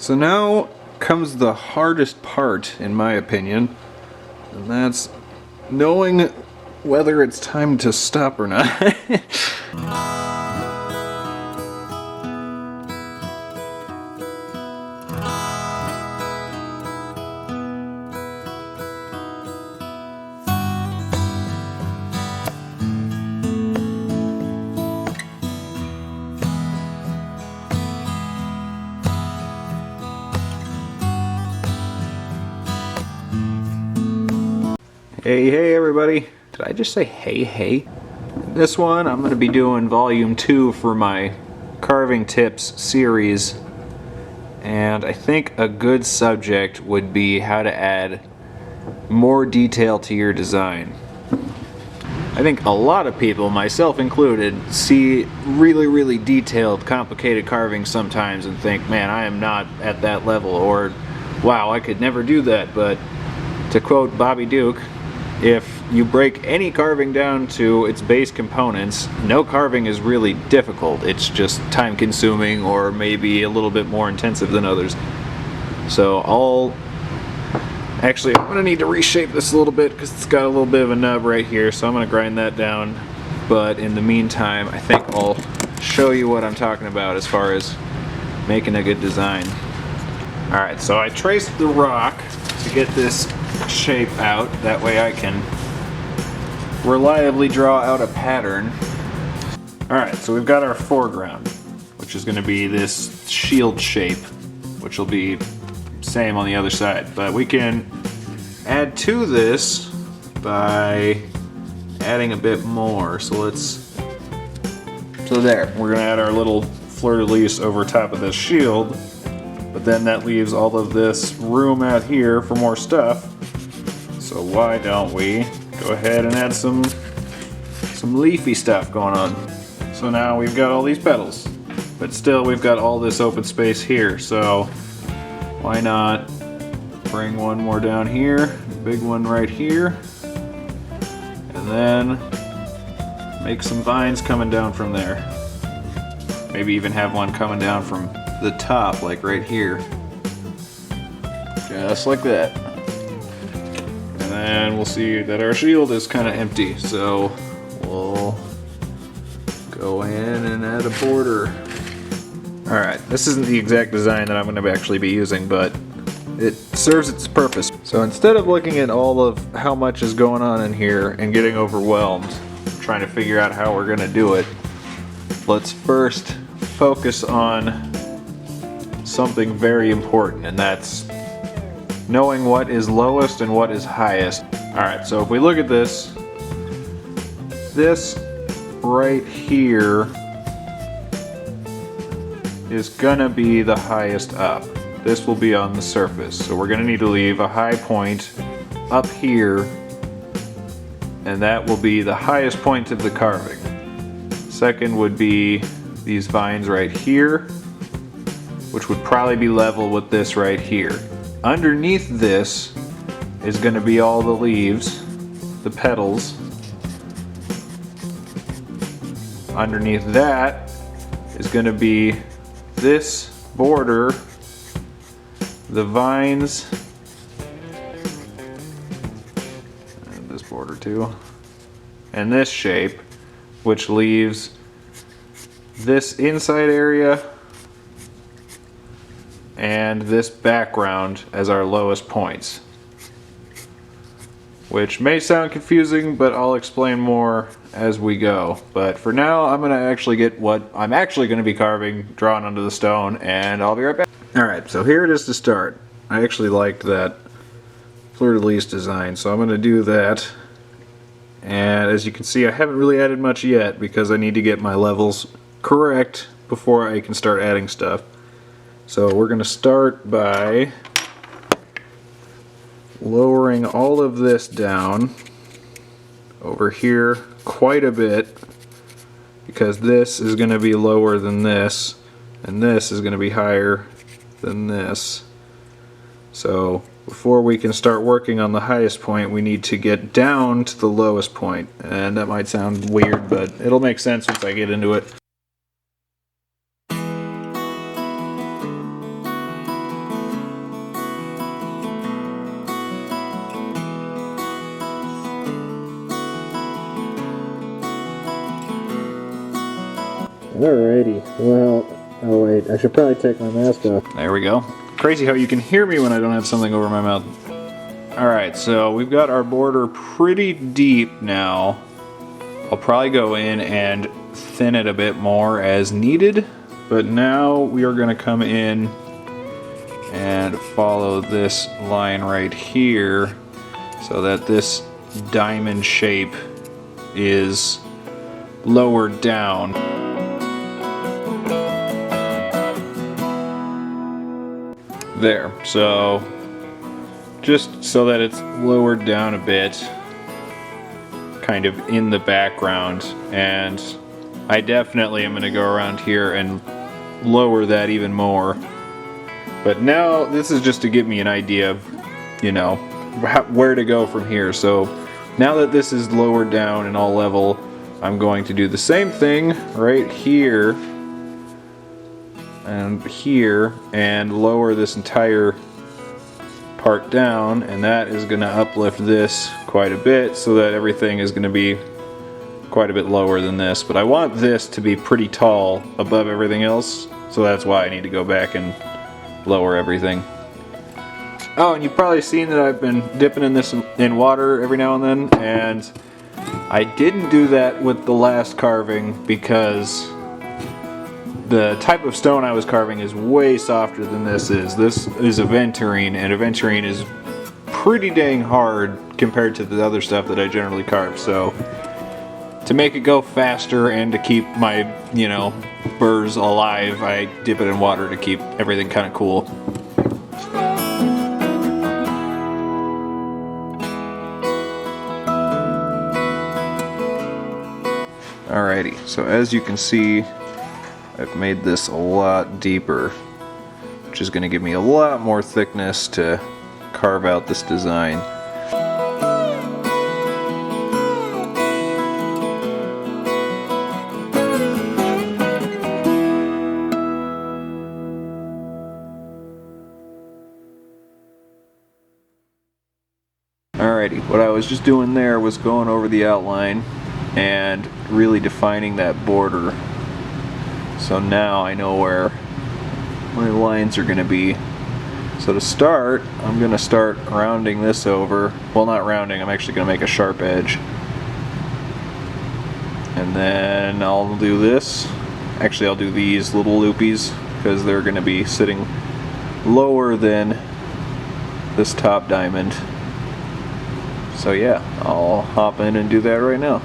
So now comes the hardest part, in my opinion, and that's knowing whether it's time to stop or not. Hey everybody. Did I just say hey? This one I'm going to be doing volume 2 for my carving tips series, and I think a good subject would be how to add more detail to your design. I think a lot of people, myself included, see really detailed, complicated carvings sometimes and think, man, I am not at that level, or wow, I could never do that. But to quote Bobby Duke, if you break any carving down to its base components, no carving is really difficult. It's just time consuming or maybe a little bit more intensive than others. So I'm gonna need to reshape this a little bit because it's got a little bit of a nub right here, so I'm gonna grind that down. But in the meantime, I think I'll show you what I'm talking about as far as making a good design. Alright, so I traced the rock to get this shape out, that way I can reliably draw out a pattern. Alright, so we've got our foreground, which is going to be this shield shape, which will be same on the other side, but we can add to this by adding a bit more. So there, we're going to add our little fleur-de-lis over top of this shield, but then that leaves all of this room out here for more stuff. So why don't we go ahead and add some leafy stuff going on. So now we've got all these petals, but still we've got all this open space here. So why not bring one more down here, a big one right here, and then make some vines coming down from there. Maybe even have one coming down from the top, like right here. Just like that. And then we'll see that our shield is kind of empty, so we'll go in and add a border. Alright, this isn't the exact design that I'm going to actually be using, but it serves its purpose. So instead of looking at all of how much is going on in here and getting overwhelmed, trying to figure out how we're going to do it, let's first focus on something very important, and that's knowing what is lowest and what is highest. Alright, so if we look at this right here is gonna be the highest up. This will be on the surface, so we're gonna need to leave a high point up here, and that will be the highest point of the carving. Second would be these vines right here, which would probably be level with this right here. Underneath this is going to be all the leaves, the petals. Underneath that is going to be this border, the vines, and this border too, and this shape, which leaves this inside area and this background as our lowest points. Which may sound confusing, but I'll explain more as we go. But for now, I'm gonna actually get what I'm actually gonna be carving drawn onto the stone, and I'll be right back. Alright, so here it is to start. I actually liked that fleur-de-lis design, so I'm gonna do that. And as you can see, I haven't really added much yet because I need to get my levels correct before I can start adding stuff. So we're going to start by lowering all of this down over here quite a bit, because this is going to be lower than this, and this is going to be higher than this. So before we can start working on the highest point, we need to get down to the lowest point. And that might sound weird, but it'll make sense once I get into it. Alrighty, well, oh wait, I should probably take my mask off. There we go. Crazy how you can hear me when I don't have something over my mouth. Alright, so we've got our border pretty deep now. I'll probably go in and thin it a bit more as needed, but now we are going to come in and follow this line right here so that this diamond shape is lowered down. There, so just so that it's lowered down a bit, kind of in the background, and I definitely am going to go around here and lower that even more. But now this is just to give me an idea of, you know, where to go from here. So now that this is lowered down and all level, I'm going to do the same thing right here and here and lower this entire part down, and that is going to uplift this quite a bit so that everything is going to be quite a bit lower than this. But I want this to be pretty tall above everything else, so that's why I need to go back and lower everything. Oh, and you've probably seen that I've been dipping in this in water every now and then, and I didn't do that with the last carving because the type of stone I was carving is way softer than this is. This is aventurine, and aventurine is pretty dang hard compared to the other stuff that I generally carve. So to make it go faster and to keep my, you know, burrs alive, I dip it in water to keep everything kind of cool. Alrighty, so as you can see, I've made this a lot deeper, which is going to give me a lot more thickness to carve out this design. Alrighty, what I was just doing there was going over the outline and really defining that border. So now I know where my lines are going to be. So to start, I'm going to start rounding this over. Well, not rounding, I'm actually going to make a sharp edge. And then I'll do this. Actually, I'll do these little loopies because they're going to be sitting lower than this top diamond. So yeah, I'll hop in and do that right now.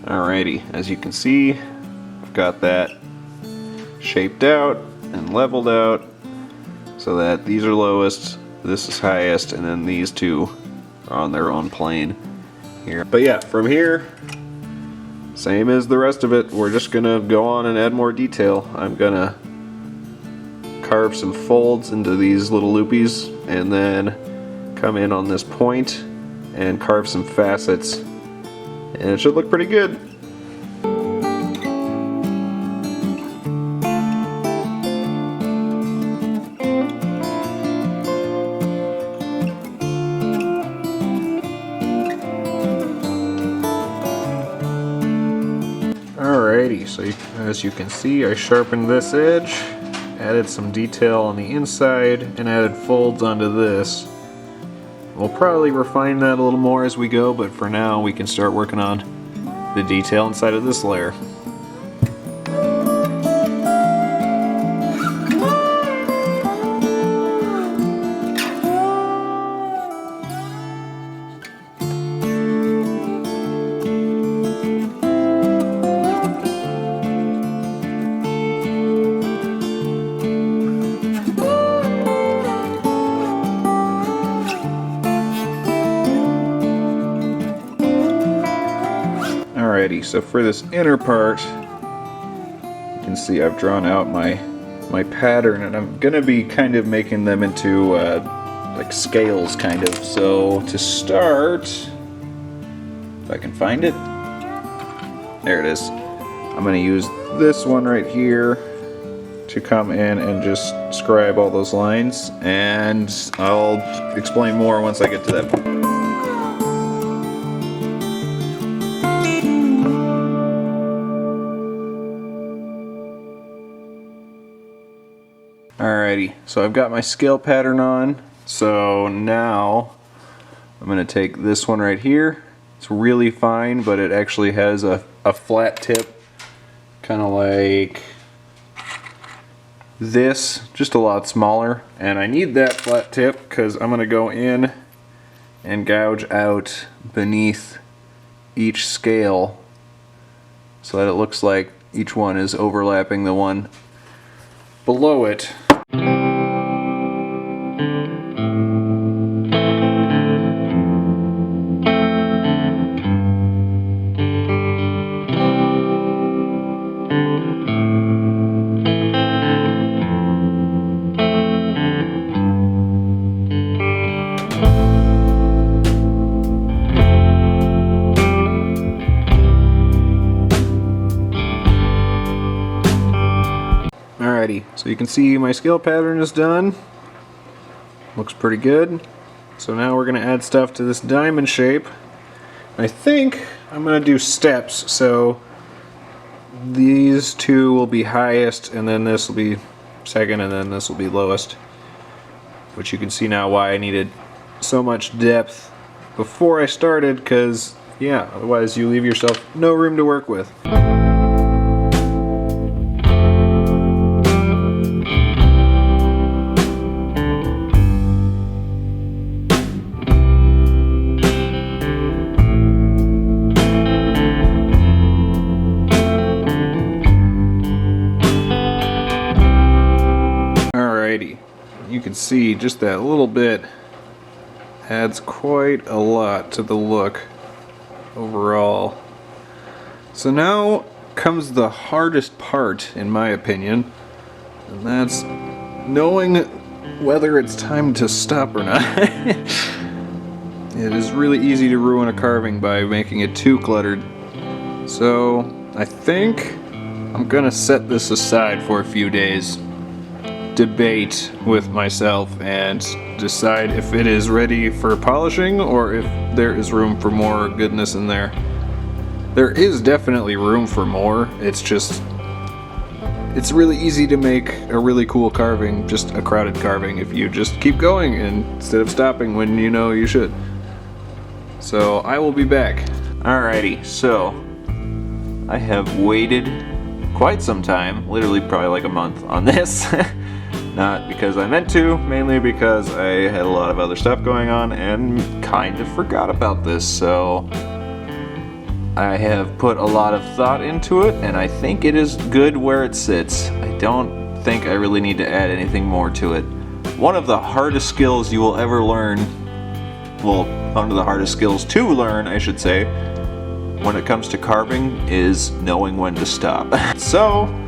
Alrighty, as you can see, I've got that shaped out and leveled out so that these are lowest, this is highest, and then these two are on their own plane here. But yeah, from here, same as the rest of it, we're just gonna go on and add more detail. I'm gonna carve some folds into these little loopies and then come in on this point and carve some facets, and it should look pretty good. Alrighty, so as you can see, I sharpened this edge, added some detail on the inside, and added folds onto this. We'll probably refine that a little more as we go, but for now we can start working on the detail inside of this layer. Alrighty, so for this inner part, you can see I've drawn out my pattern, and I'm gonna be kind of making them into like scales, kind of. So to start, If I can find it. There it is. I'm going to use this one right here to come in and just scribe all those lines, and I'll explain more once I get to that point. Alrighty, so I've got my scale pattern on, so now I'm going to take this one right here. It's really fine, but it actually has a flat tip, kind of like this, just a lot smaller, and I need that flat tip because I'm going to go in and gouge out beneath each scale so that it looks like each one is overlapping the one below it. Alrighty, so you can see my scale pattern is done. Looks pretty good. So now we're going to add stuff to this diamond shape. I think I'm going to do steps, so these two will be highest, and then this will be second, and then this will be lowest. Which you can see now why I needed so much depth before I started, because, yeah, otherwise you leave yourself no room to work with. You can see just that little bit adds quite a lot to the look overall. So now comes the hardest part, in my opinion, and that's knowing whether it's time to stop or not. It is really easy to ruin a carving by making it too cluttered. So I think I'm gonna set this aside for a few days, debate with myself, and decide if it is ready for polishing or if there is room for more goodness in there. There is definitely room for more. It's just, it's really easy to make a really cool carving, just a crowded carving, if you just keep going instead of stopping when you know you should. So I will be back. Alrighty, so I have waited quite some time, literally probably like a month on this. Not because I meant to, mainly because I had a lot of other stuff going on and kind of forgot about this, so I have put a lot of thought into it, and I think it is good where it sits. I don't think I really need to add anything more to it. One of the hardest skills you will ever learn, well, one of the hardest skills to learn, I should say, when it comes to carving is knowing when to stop. So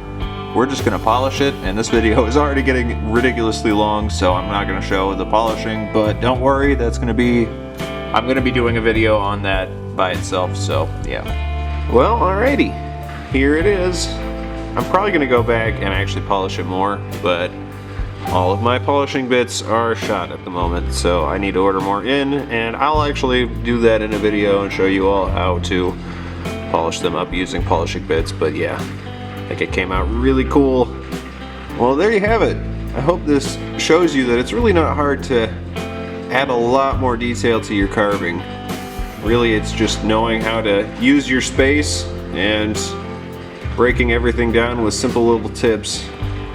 we're just going to polish it, and this video is already getting ridiculously long, so I'm not going to show the polishing, but don't worry, that's going to be, I'm going to be doing a video on that by itself, so yeah. Well, alrighty, here it is. I'm probably going to go back and actually polish it more, but all of my polishing bits are shot at the moment, so I need to order more in, and I'll actually do that in a video and show you all how to polish them up using polishing bits, but yeah. I think it came out really cool. Well, there you have it. I hope this shows you that it's really not hard to add a lot more detail to your carving. Really, it's just knowing how to use your space and breaking everything down with simple little tips,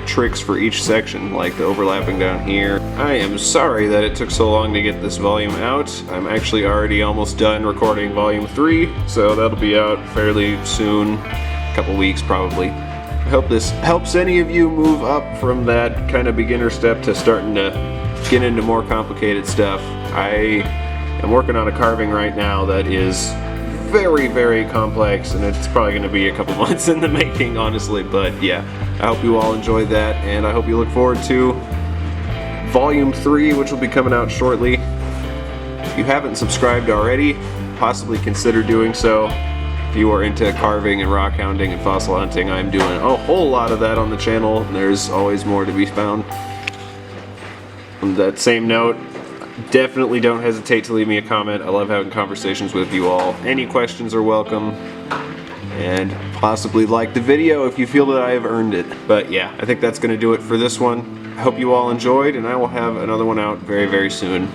tricks for each section, like the overlapping down here. I am sorry that it took so long to get this volume out. I'm actually already almost done recording volume 3, so that'll be out fairly soon. Couple weeks probably. I hope this helps any of you move up from that kind of beginner step to starting to get into more complicated stuff. I am working on a carving right now that is very, very complex, and it's probably going to be a couple months in the making, honestly, but yeah, I hope you all enjoyed that, and I hope you look forward to volume 3, which will be coming out shortly. If you haven't subscribed already, possibly consider doing so. If you are into carving and rock hounding and fossil hunting, I'm doing a whole lot of that on the channel, and there's always more to be found. On that same note, definitely don't hesitate to leave me a comment. I love having conversations with you all. Any questions are welcome. And possibly like the video if you feel that I have earned it. But yeah, I think that's going to do it for this one. I hope you all enjoyed, and I will have another one out very, very soon.